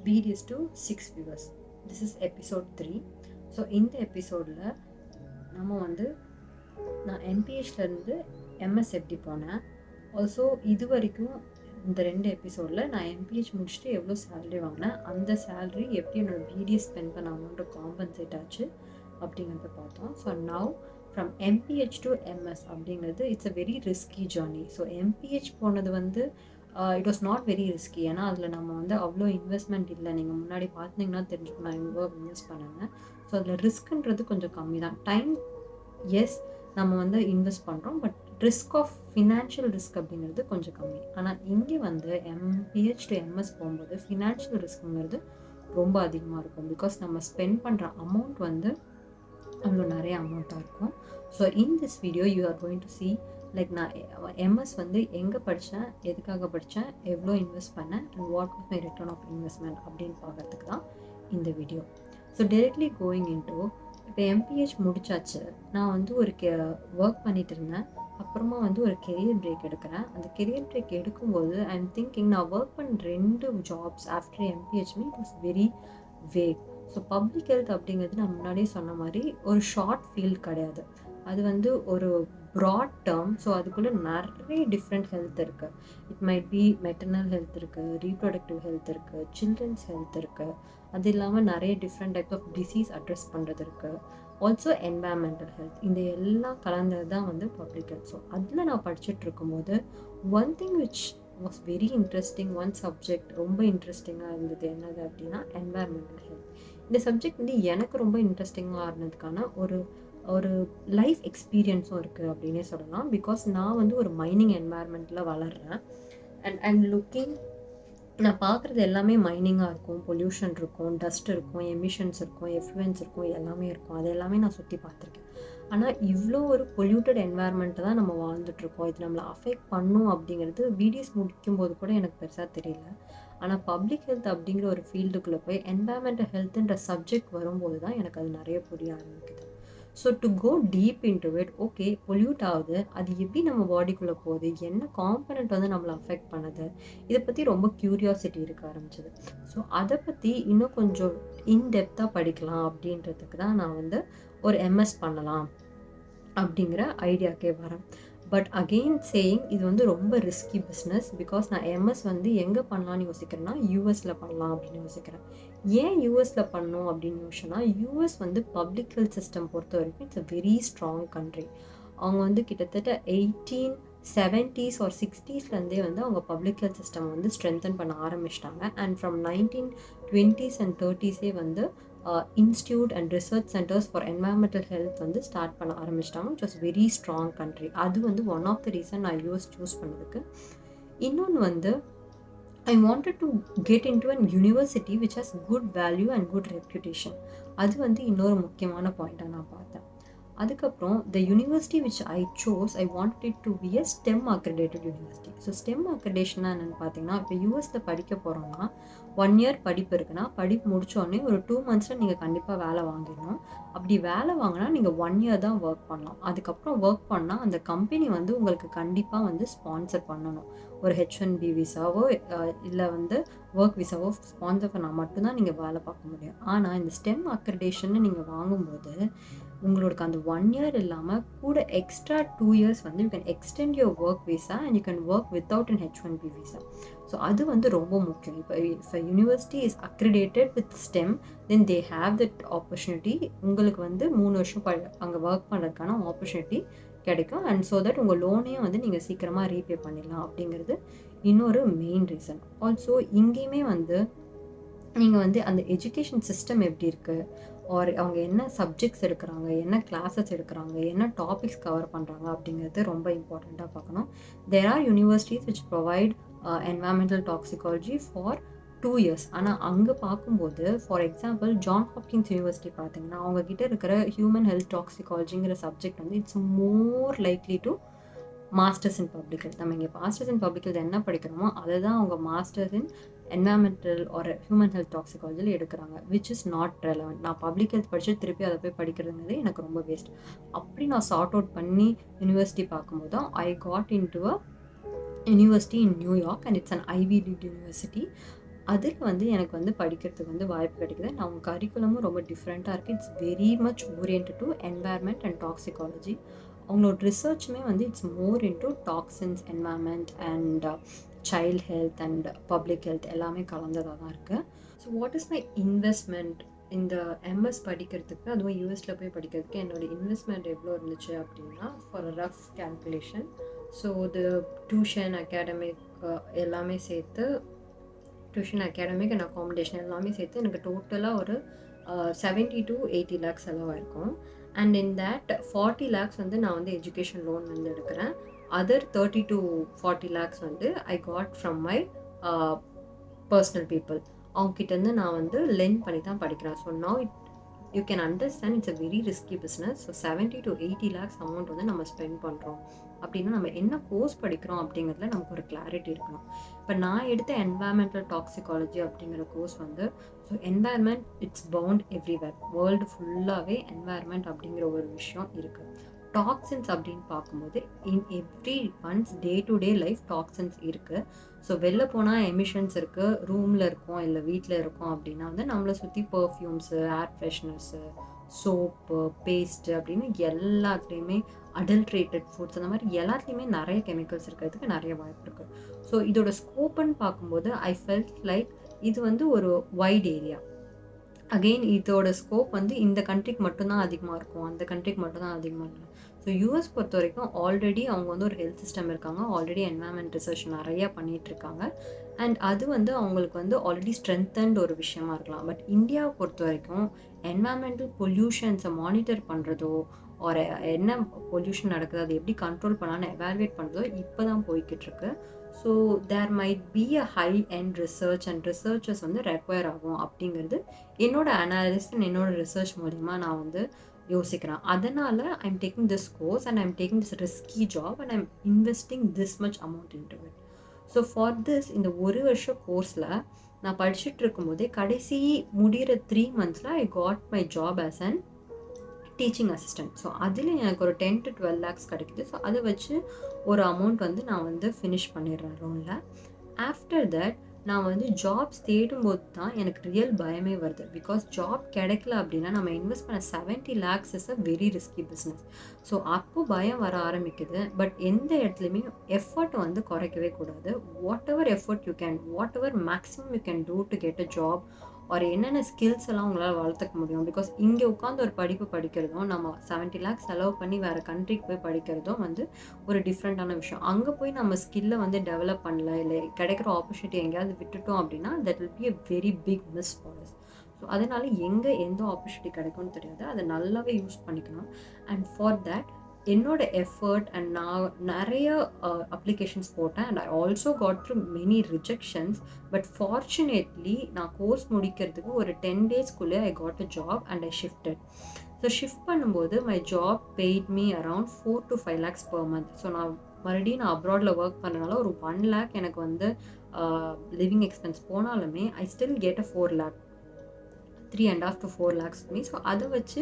BDS to 6 viewers. This is episode 3. So இந்த எபிசோடில் நம்ம வந்து நான் என்பிஹெச்லேருந்து எம்எஸ் எப்படி போனேன், ஆல்சோ இது வரைக்கும் இந்த 2 எபிசோடில் நான் என்பிஹெச் முடிச்சுட்டு எவ்வளோ சேலரி வாங்கினேன், அந்த சேலரி எப்படி என்னோடய பிடிஎஸ் ஸ்பெண்ட் பண்ண அமௌண்ட்டு காம்பன்சேட் ஆச்சு அப்படிங்கிறத பார்த்தோம். So now from MPH to MS அப்படிங்கிறது it's a very risky journey. So MPH போனது வந்து it was not very risky. ஏன்னா அதில் நம்ம வந்து அவ்வளோ இன்வெஸ்ட்மெண்ட் இல்லை. நீங்கள் முன்னாடி பார்த்தீங்கன்னா தெரிஞ்சுக்கணும் நான் எவ்வளோ இன்வெஸ்ட் பண்ணேன். ஸோ அதில் ரிஸ்க்குன்றது கொஞ்சம் கம்மி தான். டைம் எஸ் நம்ம வந்து இன்வெஸ்ட் பண்ணுறோம், but risk of financial risk அப்படிங்கிறது கொஞ்சம் கம்மி. ஆனால் இங்கே வந்து எம்பிஹெச் டு எம்எஸ் போகும்போது ஃபினான்ஷியல் ரிஸ்க்குங்கிறது ரொம்ப அதிகமாக இருக்கும். பிகாஸ் நம்ம ஸ்பெண்ட் பண்ணுற அமௌண்ட் வந்து அவ்வளோ நிறைய அமௌண்ட்டாக இருக்கும். So in this video you are going to see like நான் எம்எஸ் வந்து எங்கே படித்தேன், எதுக்காக படித்தேன், எவ்வளோ இன்வெஸ்ட் பண்ணேன் and what was my return of investment அப்படின்னு பார்க்கறதுக்கு தான் இந்த வீடியோ. ஸோ டைரெக்ட்லி கோயிங் இன்டு இப்போ எம்பிஹெச் முடிச்சாச்சு. நான் வந்து ஒரு ஒர்க் பண்ணிட்டு இருந்தேன். அப்புறமா வந்து ஒரு கெரியர் பிரேக் எடுக்கிறேன். அந்த கெரியர் பிரேக் எடுக்கும்போது ஐ எம் திங்கிங் நான் ஒர்க் பண்ண 2 ஜாப்ஸ் ஆஃப்டர் எம்பிஹெச்மே it was very vague. So public health அப்படிங்கிறது நான் முன்னாடியே சொன்ன மாதிரி ஒரு ஷார்ட் ஃபீல்ட் கிடையாது. அது வந்து ஒரு ப்ராட் டேர்ம். ஸோ அதுக்குள்ளே நிறைய டிஃப்ரெண்ட் ஹெல்த் இருக்குது. It might be maternal health இருக்குது, ரீப்ரொடக்டிவ் ஹெல்த் இருக்குது, சில்ட்ரன்ஸ் ஹெல்த் இருக்குது. அது இல்லாமல் நிறைய different type of disease address பண்ணுறது இருக்குது. Also environmental health. இந்த எல்லாம் கலந்தது தான் வந்து பப்ளிக் ஹெல்த். ஸோ அதில் நான் படிச்சுட்டு இருக்கும்போது one thing which was very interesting, one subject ரொம்ப இன்ட்ரெஸ்டிங்காக இருந்தது. என்னது அப்படின்னா என்வாயர்மெண்டல் ஹெல்த். இந்த சப்ஜெக்ட் வந்து எனக்கு ரொம்ப இன்ட்ரெஸ்டிங்காக இருந்ததுக்கான ஒரு லைஃப் எக்ஸ்பீரியன்ஸும் இருக்குது அப்படின்னே சொல்லலாம். பிகாஸ் நான் வந்து ஒரு மைனிங் என்வாயர்மெண்ட்டில் வளர்கிறேன். அண்ட் லுக்கிங் நான் பார்க்குறது எல்லாமே மைனிங்காக இருக்கும். பொல்யூஷன் இருக்கும், டஸ்ட் இருக்கும், எமிஷன்ஸ் இருக்கும், எஃப்ளூயன்ஸ் இருக்கும், எல்லாமே இருக்கும். அது எல்லாமே நான் சுற்றி பார்த்துருக்கேன். ஆனால் இவ்வளோ ஒரு பொல்யூட்டட் என்வாயர்மெண்ட்டை தான் நம்ம வாழ்ந்துட்டுருக்கோம். இது நம்மளை அஃபெக்ட் பண்ணும் அப்படிங்கிறது பிடிஎஸ் முடிக்கும்போது கூட எனக்கு பெருசாக தெரியல. ஆனால் பப்ளிக் ஹெல்த் அப்படிங்கிற ஒரு ஃபீல்டுக்குள்ளே போய் என்வாயர்மெண்டல் ஹெல்த்துன்ற சப்ஜெக்ட் வரும்போது தான் எனக்கு அது நிறைய புரிய ஆரம்பிக்குது. So to go deep into it, okay pollute ஆகுது, அது எப்படி நம்ம பாடிக்குள்ளே போகுது, என்ன காம்பனண்ட் வந்து நம்மளை அஃபெக்ட் பண்ணுது, இதை பற்றி ரொம்ப க்யூரியாசிட்டி இருக்க ஆரம்பிச்சது. ஸோ அதை பற்றி இன்னும் கொஞ்சம் இன்டெப்த்தாக படிக்கலாம் அப்படின்றதுக்கு தான் நான் வந்து ஒரு எம்எஸ் பண்ணலாம் அப்படிங்கிற ஐடியாக்கே வரேன். பட் அகெயின் சேயிங் இது வந்து ரொம்ப ரிஸ்கி பிஸ்னஸ். பிகாஸ் நான் எம்எஸ் வந்து எங்கே பண்ணலான்னு யோசிக்கிறேன்னா யூஎஸில் பண்ணலாம் அப்படின்னு யோசிக்கிறேன். ஏன் யூஎஸில் பண்ணணும் அப்படின்னு யோசிச்சேன்னா, யூஎஸ் வந்து பப்ளிக் ஹெல்த் சிஸ்டம் பொறுத்த வரைக்கும் it's a very strong country. அவங்க வந்து கிட்டத்தட்ட 1870s or 60sலேருந்தே வந்து அவங்க பப்ளிக் ஹெல்த் சிஸ்டம் வந்து ஸ்ட்ரென்தன் பண்ண ஆரம்பிச்சிட்டாங்க. And from 1920s and 30s வந்து institute and research centres for environmental health வந்து ஸ்டார்ட் பண்ண ஆரம்பிச்சிட்டாங்க. It was very strong country. அது வந்து ஒன் ஆஃப் த ரீசன் நான் யூஎஸ் சூஸ் பண்ணதுக்கு. இன்னொன்று வந்து I wanted to get into an university which has good value and good reputation. அது வந்து இன்னொரு முக்கியமான பாயிண்ட்டாக நான் பார்த்தேன். அதுக்கப்புறம் the university which I chose, I wanted it to be a STEM accredited university. So STEM accreditation என்னென்னு பார்த்தீங்கன்னா, இப்போ யூஎஸில் படிக்க போகிறோம்னா 1 year படிப்பு இருக்குன்னா, படிப்பு முடித்தோடனே ஒரு 2 monthsல நீங்கள் கண்டிப்பாக வேலை வாங்கிடணும். அப்படி வேலை வாங்கினா நீங்கள் 1 year தான் ஒர்க் பண்ணலாம். அதுக்கப்புறம் ஒர்க் பண்ணால் அந்த கம்பெனி வந்து உங்களுக்கு கண்டிப்பாக வந்து ஸ்பான்சர் பண்ணணும். ஒரு H1B விசாவோ இல்லை வந்து ஒர்க் விசாவோ ஸ்பான்சர் பண்ணால் மட்டும்தான் நீங்கள் வேலை பார்க்க முடியும். ஆனால் இந்த STEM accreditation நீங்கள் வாங்கும்போது உங்களுக்கு அந்த 1 year இல்லாமல் கூட எக்ஸ்ட்ரா 2 years வந்து you can extend your work visa and you can work without an H1B visa. So அது வந்து ரொம்ப முக்கியம். இப்போ university is accredited with stem, then they have that opportunity. உங்களுக்கு வந்து 3 வருஷம் அங்கே ஒர்க் பண்ணுறதுக்கான ஆப்பர்ச்சுனிட்டி கிடைக்கும். அண்ட் ஸோ தட் உங்கள் லோனையும் வந்து நீங்கள் சீக்கிரமாக ரீபே பண்ணிடலாம் அப்படிங்கிறது இன்னொரு மெயின் ரீசன். ஆல்சோ இங்கேயுமே வந்து நீங்கள் வந்து அந்த எஜுகேஷன் சிஸ்டம் எப்படி இருக்குது, ஆர் அவங்க என்ன சப்ஜெக்ட்ஸ் எடுக்கிறாங்க, என்ன கிளாஸஸ் எடுக்கிறாங்க, என்ன டாபிக்ஸ் கவர் பண்ணுறாங்க அப்படிங்கிறது ரொம்ப இம்பார்ட்டண்ட்டாக பார்க்கணும். There are universities which provide environmental toxicology for 2 years. ஆனால் அங்கே பார்க்கும்போது for example John Hopkins university பார்த்தீங்கன்னா அவங்கக்கிட்ட இருக்கிற ஹியூமன் ஹெல்த் டாக்ஸிகாலஜிங்கிற சப்ஜெக்ட் வந்து it's more likely to masters in public health. நம்ம இங்கே மாஸ்டர்ஸ் இன் பப்ளிக் ஹெல்த் என்ன படிக்கிறோமோ அதை தான் அவங்க மாஸ்டர்ஸ் இன் என்வாயர்மெண்டல் ஒரு ஹியூமன் ஹெல்த் டாக்ஸிகாலஜியில் எடுக்கிறாங்க, விச் இஸ் நாட் ரெலவெண்ட். நான் பப்ளிக் ஹெல்த் படித்து திருப்பி அதை போய் படிக்கிறதுங்கிறது எனக்கு ரொம்ப வேஸ்ட். அப்படி நான் சார்ட் அவுட் பண்ணி யூனிவர்சிட்டி பார்க்கும்போது தான் I got into a university in New York and it's an Ivy League university. அதில் வந்து எனக்கு வந்து படிக்கிறதுக்கு வந்து வாய்ப்பு கிடைக்குது. அண்ட் அவங்க கரிக்குலமும் ரொம்ப டிஃப்ரெண்ட்டாக இருக்குது. It's very much oriented to environment and toxicology. அவங்களோட ரிசர்ச்சுமே வந்து it's more into toxins, environment and child health and public health எல்லாமே கலந்ததாக தான் இருக்குது. So what is my investment இந்த எம்எஸ் படிக்கிறதுக்கு, அதுவும் யூஎஸில் போய் படிக்கிறதுக்கு என்னோட இன்வெஸ்ட்மெண்ட் எவ்வளோ இருந்துச்சு அப்படின்னா, ஃபார் ரஃப் கேல்குலேஷன், ஸோ இது டியூஷன், அகாடமிக் எல்லாமே சேர்த்து, டியூஷன், அகாடமிக் அண்ட் அகாமடேஷன் எல்லாமே சேர்த்து எனக்கு டோட்டலாக ஒரு 70 to 80 lakhs செலவாயிருக்கும். அண்ட் இன் தேட் 40 lakhs வந்து நான் வந்து எஜுகேஷன் லோன் வந்து எடுக்கிறேன். அதர் 30 to 40 lakhs வந்து I got from my personal people. அவங்ககிட்டேருந்து நான் வந்து லெண்ட் பண்ணி தான் படிக்கிறேன். So now you can understand it's a very risky business. ஸோ 70 to 80 lakhs அமௌண்ட் வந்து நம்ம ஸ்பெண்ட் பண்ணுறோம் அப்படின்னா நம்ம என்ன கோர்ஸ் படிக்கிறோம் அப்படிங்கிறதுல நமக்கு ஒரு கிளாரிட்டி இருக்கணும். இப்போ நான் எடுத்த என்வாயர்மெண்டல் டாக்ஸிகாலஜி அப்படிங்கிற கோர்ஸ் வந்து, so environment it's bound everywhere, world ஃபுல்லாகவே என்வாயர்மெண்ட் அப்படிங்கிற ஒரு விஷயம் இருக்குது. டாக்ஸின்ஸ் அப்படின்னு பார்க்கும்போது in everyone's day to day life toxins இருக்குது. ஸோ வெளில போனால் எமிஷன்ஸ் இருக்குது, ரூமில் இருக்கோம் இல்லை வீட்டில் இருக்கோம் அப்படின்னா வந்து நம்மளை சுற்றி பர்ஃப்யூம்ஸு, ஏர் ஃப்ரெஷ்னர்ஸு, சோப்பு, பேஸ்ட்டு அப்படின்னு எல்லாத்துலேயுமே அடல்ட்ரேட்டட் ஃபுட்ஸ் அந்த மாதிரி எல்லாத்துலேயுமே நிறைய கெமிக்கல்ஸ் இருக்கிறதுக்கு நிறைய வாய்ப்பு இருக்குது. ஸோ இதோட ஸ்கோப்புன்னு பார்க்கும்போது ஐ ஃபெல்ட் லைக் இது வந்து ஒரு வைட் ஏரியா. அகெயின் இதோட ஸ்கோப் வந்து இந்த கண்ட்ரிக்கு மட்டும்தான் அதிகமாக இருக்கும், அந்த கண்ட்ரிக்கு மட்டும்தான் அதிகமாக இருக்கும். ஸோ யூஎஸ் பொறுத்த வரைக்கும் ஆல்ரெடி அவங்க வந்து ஒரு ஹெல்த் சிஸ்டம் இருக்காங்க, ஆல்ரெடி என்வாயர்மெண்ட் ரிசர்ச் நிறையா பண்ணிகிட்ருக்காங்க. அண்ட் அது வந்து அவங்களுக்கு வந்து ஆல்ரெடி ஸ்ட்ரென்தன்ட் ஒரு விஷயமா இருக்கலாம். பட் இந்தியாவை பொறுத்த வரைக்கும் என்வாயர்மெண்டல் பொல்யூஷன்ஸை மானிட்டர் பண்ணுறதோ, ஒரு என்ன பொல்யூஷன் நடக்குது அதை எப்படி கண்ட்ரோல் பண்ணலான்னு எவாலுவேட் பண்ணுறதோ இப்போ தான் போய்கிட்டு இருக்கு. So there might be a high end research and researches வந்து ரெக்வயர் ஆகும் அப்படிங்கிறது என்னோட அனாலிசிஸ் அண்ட் என்னோட ரிசர்ச் மூலிமா நான் வந்து யோசிக்கிறேன். அதனால் I'm taking this course and I'm taking this risky job and I'm investing this much amount into it. So for this இந்த ஒரு வருஷ கோர்ஸில் நான் படிச்சுட்டு இருக்கும்போதே கடைசி முடிகிற 3 months I got my job as an teaching assistant. So அதில் எனக்கு ஒரு 10 to 12 lakhs கிடைக்குது. ஸோ அதை வச்சு ஒரு அமௌண்ட் வந்து நான் வந்து ஃபினிஷ் பண்ணிடுறேன் லோனில். ஆஃப்டர் தட் நான் வந்து ஜாப்ஸ் தேடும்போது தான் எனக்கு ரியல் பயமே வருது. பிகாஸ் ஜாப் கிடைக்கல அப்படின்னா நம்ம இன்வெஸ்ட் பண்ண 70 lakhs is a very risky business. So அப்போ பயம் வர ஆரம்பிக்குது. பட் எந்த இடத்துலையுமே எஃபர்ட்டை வந்து குறைக்கவே கூடாது. What ever effort you can, what ever maximum you can do to get a job, ஒரு என்னென்ன ஸ்கில்ஸ் எல்லாம் உங்களால் வளர்த்துக்க முடியும். பிகாஸ் இங்கே உட்காந்து ஒரு படிப்பு படிக்கிறதும் நம்ம 70 lakhs செலவு பண்ணி வேறு கண்ட்ரிக்கு போய் படிக்கிறதும் வந்து ஒரு டிஃப்ரெண்ட்டான விஷயம். அங்கே போய் நம்ம ஸ்கில்லை வந்து டெவலப் பண்ணல, இல்லை கிடைக்கிற ஆப்பர்ச்சுனிட்டி எங்கேயாவது விட்டுட்டோம் அப்படின்னா that will be a very big miss for us. So அதனால் எங்கே எந்த ஆப்பர்ச்சுனிட்டி கிடைக்கும்னு தெரியாது, அதை நல்லாவே யூஸ் பண்ணிக்கணும். அண்ட் ஃபார் தேட் என்னோட எஃபர்ட் அண்ட் நான் நிறைய அப்ளிகேஷன்ஸ் போட்டேன். And I also got through many rejections. But fortunately நான் கோர்ஸ் முடிக்கிறதுக்கு ஒரு 10 daysக்குள்ளே I got a job and I shifted. So shift பண்ணும்போது my job paid me around 4 to 5 lakhs per month. So நான் மறுபடியும் நான் அப்ராடில் ஒர்க் பண்ணனால ஒரு 1 lakh எனக்கு வந்து லிவிங் எக்ஸ்பென்ஸ் போனாலுமே I still get a 4 lakh, 3.5 to 4 lakhs me. So அதை வச்சு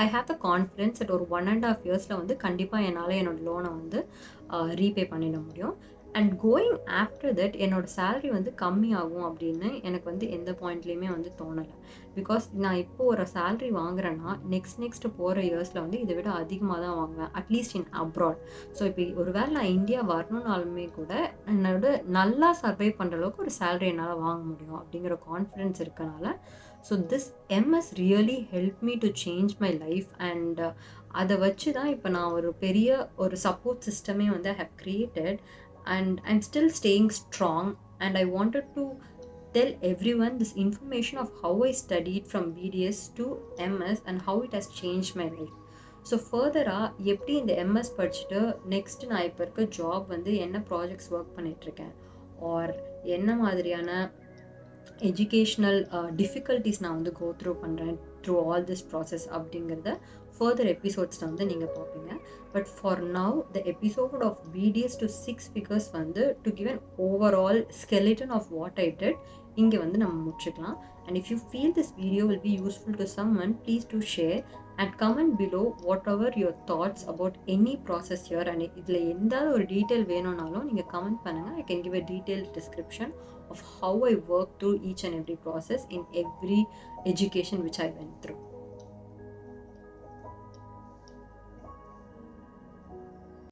I have the confidence at ஒரு 1.5 years வந்து கண்டிப்பாக என்னால் என்னோட லோனை வந்து ரீபே பண்ணிட முடியும். அண்ட் கோயிங் ஆஃப்டர் தட் என்னோட சேலரி வந்து கம்மியாகும் அப்படின்னு எனக்கு வந்து எந்த பாயிண்ட்லேயுமே வந்து தோணலை. பிகாஸ் நான் இப்போது ஒரு சேலரி வாங்குறேன்னா நெக்ஸ்ட் போகிற இயர்ஸில் வந்து இதை விட அதிகமாக தான் வாங்குவேன், அட்லீஸ்ட் இன் அப்ராட். ஸோ இப்போ ஒரு வேளை நான் இந்தியா வரணுன்னாலுமே கூட என்னோட நல்லா சர்வை பண்ணுற அளவுக்கு ஒரு சேலரி என்னால் வாங்க முடியும் அப்படிங்கிற கான்ஃபிடென்ஸ் இருக்கனால so this MS really help me to change my life. And அதை வச்சு தான் இப்போ நான் ஒரு பெரிய ஒரு சப்போர்ட் சிஸ்டமே வந்து I have created. And I'm still staying strong, and I wanted to tell everyone this information of how I studied from BDS to MS and how it has changed my life. So ஃபர்தராக எப்படி இந்த MS படிச்சுட்டு next நான் இப்போ இருக்க job வந்து என்ன projects work பண்ணிகிட்ருக்கேன், ஆர் என்ன மாதிரியான எஜுகேஷ்னல் டிஃபிகல்ட்டிஸ் நான் வந்து கோ த்ரூ பண்ணுறேன் த்ரூ ஆல் திஸ் ப்ராசஸ் அப்படிங்கிறத ஃபர்தர் எபிசோட்ஸில் வந்து நீங்கள் பார்ப்பீங்க. But for now the episode of BDS to 6 figures வந்து to give an overall skeleton of what I did இங்கே வந்து நம்ம முடிச்சுக்கலாம். And if you feel this video will be useful to someone, please do share and comment below whatever your thoughts about any process here. And இதில் எந்த ஒரு detail வேணும்னாலும் நீங்கள் comment பண்ணுங்கள். I can give a detailed description of how I work through each and every process in every education which I went through.